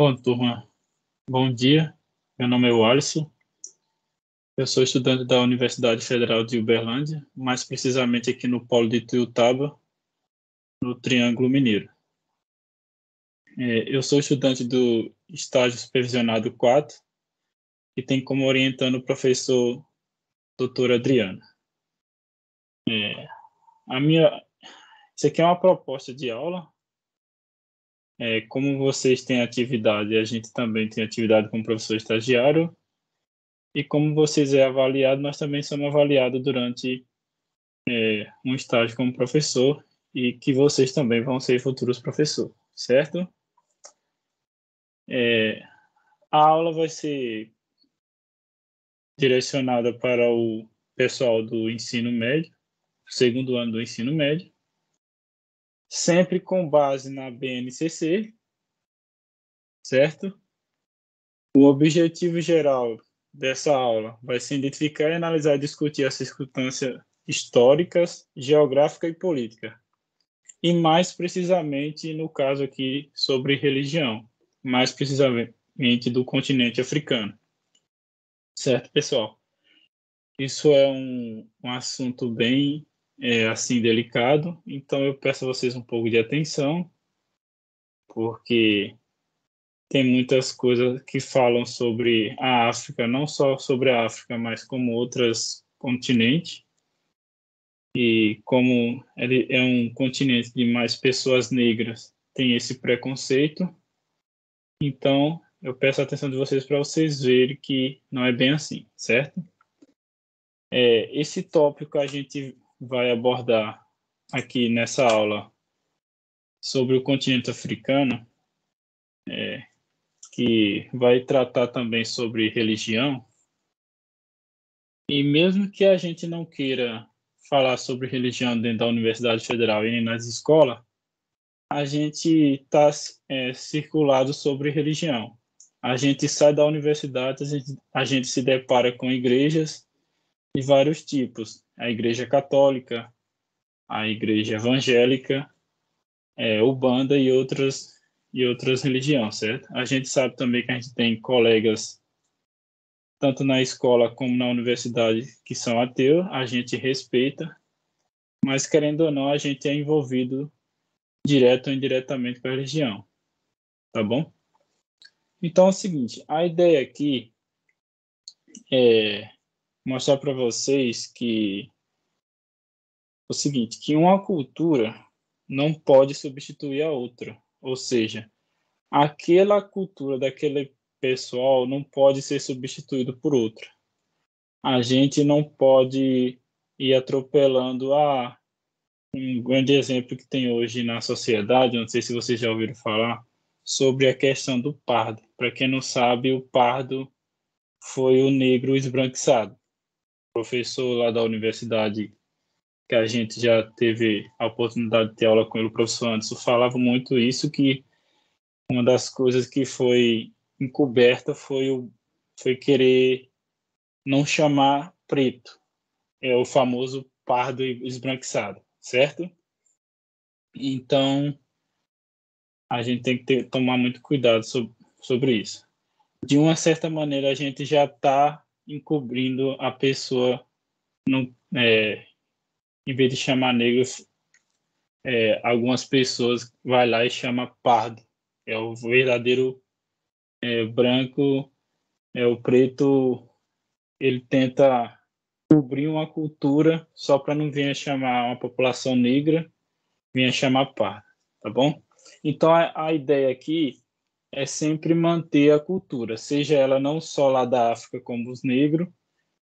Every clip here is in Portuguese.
Bom, turma, bom dia. Meu nome é Alisson. Eu sou estudante da Universidade Federal de Uberlândia, mais precisamente aqui no Polo de Ituiutaba, no Triângulo Mineiro. Eu sou estudante do estágio supervisionado 4 e tenho como orientando o professor Dr. Adriano. Isso aqui é uma proposta de aula. Como vocês têm atividade, a gente também tem atividade como professor estagiário. E como vocês é avaliado, nós também somos avaliados durante um estágio como professor e que vocês também vão ser futuros professores, certo? A aula vai ser direcionada para o pessoal do ensino médio, segundo ano do ensino médio, sempre com base na BNCC, certo? O objetivo geral dessa aula vai ser identificar, analisar e discutir as circunstâncias históricas, geográfica e política. E mais precisamente, no caso aqui, sobre religião, mais precisamente do continente africano. Certo, pessoal? Isso é um assunto bem, assim, delicado, então eu peço a vocês um pouco de atenção, porque tem muitas coisas que falam sobre a África, não só sobre a África, mas como outros continentes, e como ele é um continente de mais pessoas negras, tem esse preconceito. Então, eu peço a atenção de vocês para vocês verem que não é bem assim, certo? Esse tópico a gente vai abordar aqui nessa aula sobre o continente africano, que vai tratar também sobre religião. E mesmo que a gente não queira falar sobre religião dentro da Universidade Federal e nem nas escolas, a gente está circulado sobre religião. A gente sai da universidade, a gente se depara com igrejas de vários tipos. A igreja católica, a igreja evangélica, Ubanda e outras religiões, certo? A gente sabe também que a gente tem colegas, tanto na escola como na universidade, que são ateus, a gente respeita, mas querendo ou não, a gente é envolvido direto ou indiretamente com a religião, tá bom? Então é o seguinte, a ideia aqui é mostrar para vocês que o seguinte, que uma cultura não pode substituir a outra, ou seja, aquela cultura daquele pessoal não pode ser substituído por outra. A gente não pode ir atropelando um grande exemplo que tem hoje na sociedade, não sei se vocês já ouviram falar, sobre a questão do pardo. Para quem não sabe, o pardo foi o negro esbranquiçado. O professor lá da universidade, que a gente já teve a oportunidade de ter aula com ele, o professor Anderson, falava muito isso, que uma das coisas que foi encoberta foi querer não chamar preto, é o famoso pardo esbranquiçado, certo? Então, a gente tem que tomar muito cuidado sobre isso. De uma certa maneira, a gente já está encobrindo a pessoa, em vez de chamar negro, algumas pessoas vai lá e chama pardo. É o verdadeiro branco, o preto, ele tenta cobrir uma cultura só para não vir a chamar uma população negra, vir a chamar pardo, tá bom? Então, a ideia aqui é sempre manter a cultura, seja ela não só lá da África como os negros,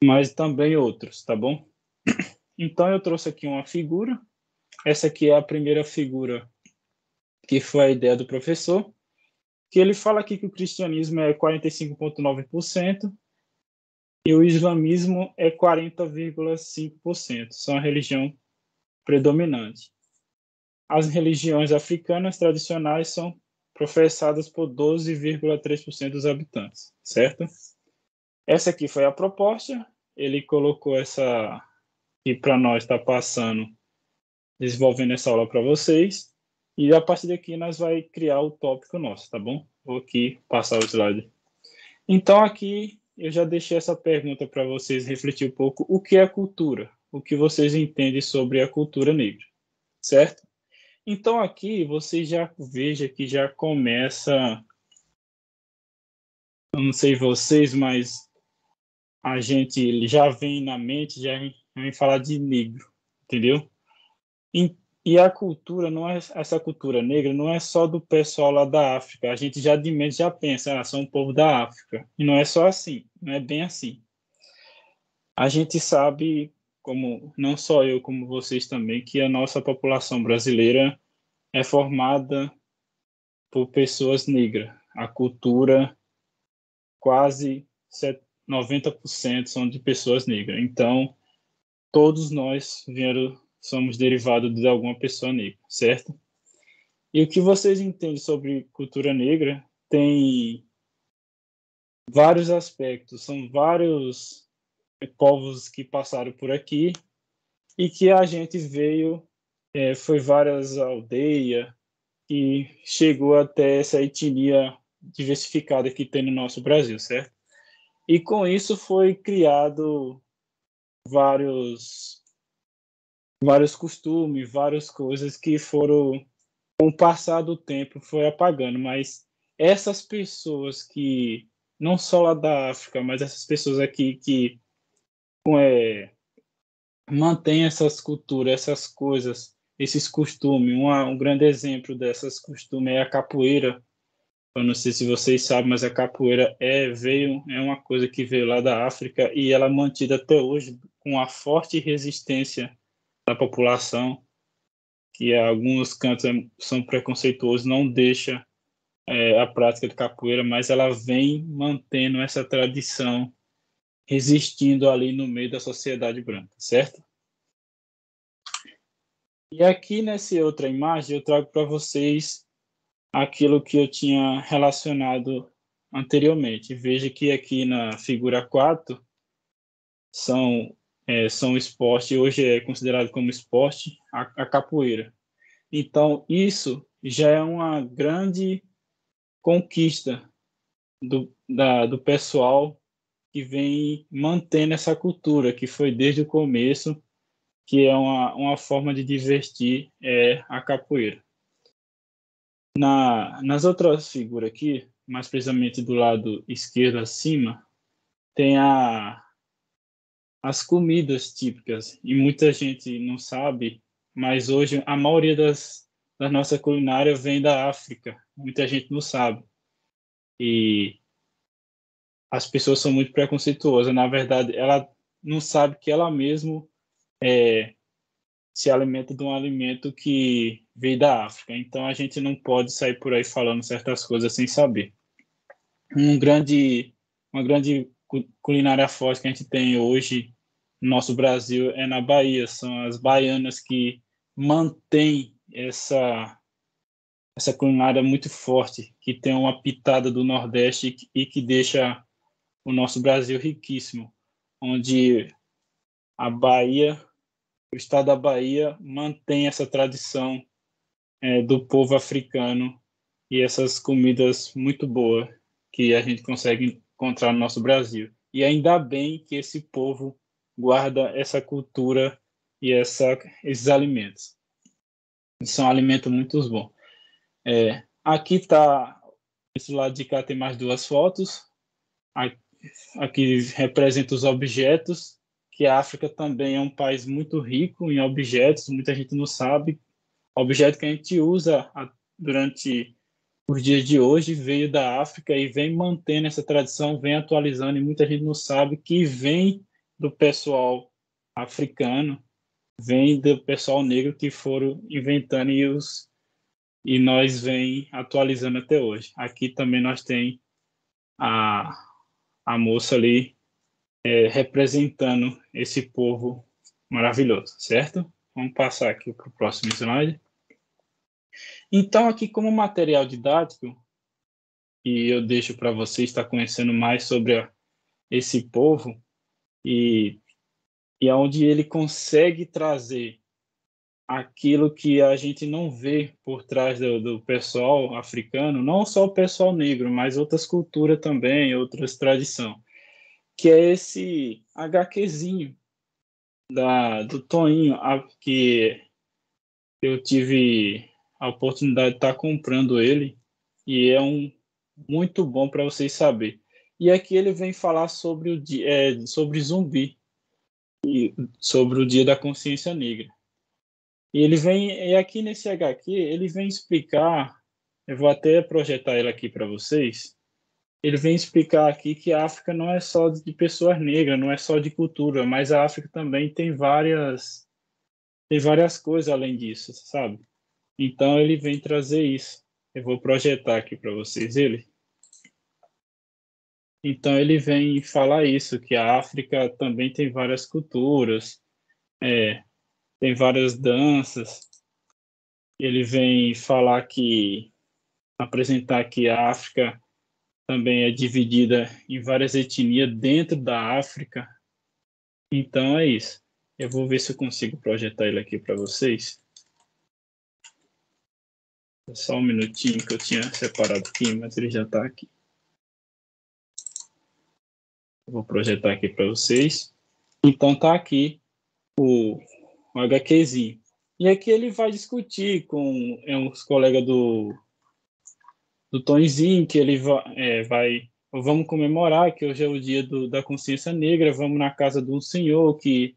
mas também outros, tá bom? Então eu trouxe aqui uma figura, essa aqui é a primeira figura que foi a ideia do professor, que ele fala aqui que o cristianismo é 45,9% e o islamismo é 40,5%, são a religião predominante. As religiões africanas tradicionais são professadas por 12,3% dos habitantes, certo? Essa aqui foi a proposta, ele colocou essa aqui para nós, está passando, desenvolvendo essa aula para vocês, E a partir daqui nós vai criar o tópico nosso, tá bom? Vou aqui passar o slide. Então aqui eu já deixei essa pergunta para vocês refletir um pouco. O que é cultura? O que vocês entendem sobre a cultura negra, certo? Então aqui você já veja que já começa, eu não sei vocês, mas a gente já vem na mente, já vem falar de negro, entendeu? E a cultura não é, essa cultura negra não é só do pessoal lá da África. A gente já de mente já pensa, são um povo da África. E não é só assim, não é bem assim. A gente sabe, como não só eu, como vocês também, que a nossa população brasileira é formada por pessoas negras. A cultura, quase 90% são de pessoas negras. Então, todos nós somos derivados de alguma pessoa negra, certo? E o que vocês entendem sobre cultura negra tem vários aspectos, são vários povos que passaram por aqui e que a gente veio, foi várias aldeias e chegou até essa etnia diversificada que tem no nosso Brasil, certo? E com isso foi criado vários costumes, várias coisas que foram, com o passar do tempo, foi apagando, mas essas pessoas que, não só lá da África, mas essas pessoas aqui que mantêm essas culturas, essas coisas, esses costumes, um grande exemplo dessas costumes é a capoeira. Eu não sei se vocês sabem, mas a capoeira é uma coisa que veio lá da África e ela é mantida até hoje com a forte resistência da população, que alguns cantos são preconceituosos, não deixa a prática de capoeira, mas ela vem mantendo essa tradição, resistindo ali no meio da sociedade branca, certo? E aqui nessa outra imagem eu trago para vocês aquilo que eu tinha relacionado anteriormente. Veja que aqui na figura 4 são esporte, hoje é considerado como esporte a capoeira. Então, isso já é uma grande conquista do pessoal que vem mantendo essa cultura, que foi desde o começo, que é uma forma de divertir a capoeira. Nas outras figuras aqui, mais precisamente do lado esquerdo acima, tem as comidas típicas. E muita gente não sabe, mas hoje a maioria da nossa culinária vem da África. Muita gente não sabe. E as pessoas são muito preconceituosas. Na verdade, ela não sabe que ela mesma se alimenta de um alimento que veio da África. Então, a gente não pode sair por aí falando certas coisas sem saber. Uma grande culinária forte que a gente tem hoje no nosso Brasil é na Bahia. São as baianas que mantêm essa culinária muito forte, que tem uma pitada do Nordeste e que deixa o nosso Brasil riquíssimo, onde a Bahia, o estado da Bahia, mantém essa tradição do povo africano e essas comidas muito boas que a gente consegue encontrar no nosso Brasil. E ainda bem que esse povo guarda essa cultura e esses alimentos. São alimentos muito bons. Aqui está, esse lado de cá tem mais duas fotos. Aqui representa os objetos, que a África também é um país muito rico em objetos, muita gente não sabe. Objeto que a gente usa durante os dias de hoje veio da África e vem mantendo essa tradição, vem atualizando, e muita gente não sabe que vem do pessoal africano, vem do pessoal negro que foram inventando e nós vem atualizando até hoje. Aqui também nós tem a, a moça ali representando esse povo maravilhoso, certo? Vamos passar aqui para o próximo slide. Então, aqui como material didático, e eu deixo para você estar conhecendo mais sobre esse povo e aonde ele consegue trazer aquilo que a gente não vê por trás do pessoal africano, não só o pessoal negro, mas outras culturas também, outras tradições, que é esse HQzinho do Toinho, que eu tive a oportunidade de estar comprando ele, e é muito bom para vocês saberem. E aqui ele vem falar sobre sobre zumbi, e sobre o Dia da Consciência Negra. E aqui nesse HQ, ele vem explicar, eu vou até projetar ele aqui para vocês, ele vem explicar aqui que a África não é só de pessoas negras, não é só de cultura, mas a África também tem várias coisas além disso, sabe? Então ele vem trazer isso. Eu vou projetar aqui para vocês ele. Então ele vem falar isso, que a África também tem várias culturas, tem várias danças. Ele vem falar apresentar que a África também é dividida em várias etnias dentro da África. Então é isso. Eu vou ver se eu consigo projetar ele aqui para vocês. Só um minutinho que eu tinha separado aqui, mas ele já está aqui. Eu vou projetar aqui para vocês. Então tá aqui o HQzinho. E aqui ele vai discutir com uns colegas do Tonzinho, que ele vamos comemorar que hoje é o dia da consciência negra, vamos na casa de um senhor que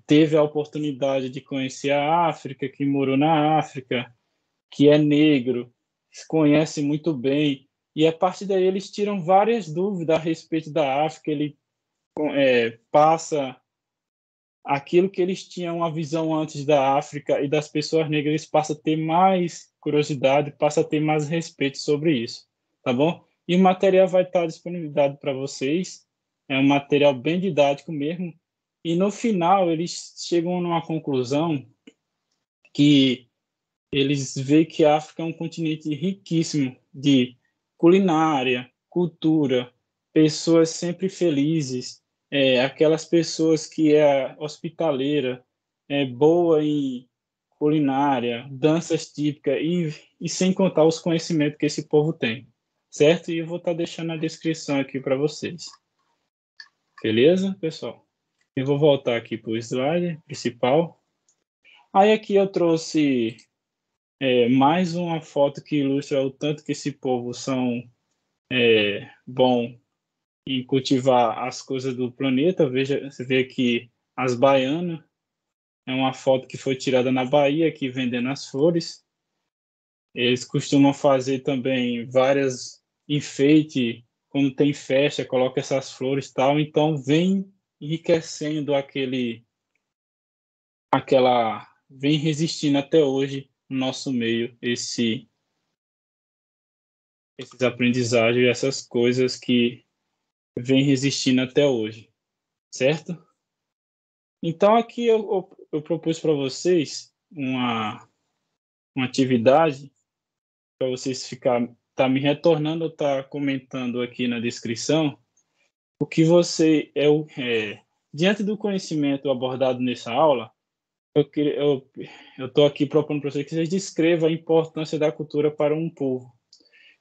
teve a oportunidade de conhecer a África, que morou na África, que é negro, conhece muito bem, e a partir daí eles tiram várias dúvidas a respeito da África, ele passa aquilo que eles tinham uma visão antes da África e das pessoas negras, eles passam a ter mais curiosidade, passam a ter mais respeito sobre isso, tá bom? E o material vai estar disponibilizado para vocês, é um material bem didático mesmo, e no final eles chegam numa conclusão que eles veem que a África é um continente riquíssimo de culinária, cultura, pessoas sempre felizes, aquelas pessoas que é hospitaleira, boa em culinária, danças típicas e sem contar os conhecimentos que esse povo tem, certo? E eu vou estar deixando na descrição aqui para vocês. Beleza, pessoal? Eu vou voltar aqui para o slide principal. Aí aqui eu trouxe mais uma foto que ilustra o tanto que esse povo são bom em cultivar as coisas do planeta. Veja, você vê aqui as baianas. É uma foto que foi tirada na Bahia, aqui vendendo as flores. Eles costumam fazer também várias enfeites, quando tem festa, coloca essas flores e tal. Então, vem enriquecendo vem resistindo até hoje no nosso meio esses aprendizagens e essas coisas que vem resistindo até hoje, certo? Então, aqui eu propus para vocês uma atividade para vocês tá me retornando ou tá comentando aqui na descrição o que você diante do conhecimento abordado nessa aula, eu estou aqui propondo para vocês que vocês descrevam a importância da cultura para um povo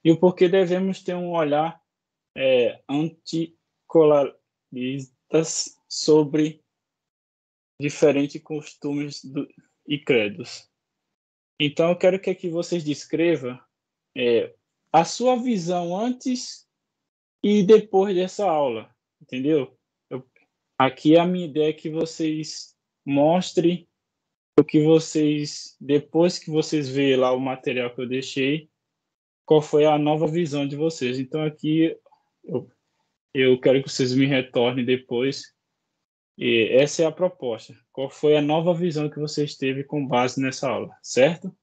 e o porquê devemos ter um olhar anticolaristas sobre diferentes costumes e credos. Então, eu quero que aqui vocês descrevam a sua visão antes e depois dessa aula, entendeu? Aqui a minha ideia é que vocês mostrem o que vocês, depois que vocês verem lá o material que eu deixei, qual foi a nova visão de vocês. Então, aqui eu quero que vocês me retornem depois. E essa é a proposta. Qual foi a nova visão que vocês teve com base nessa aula, certo?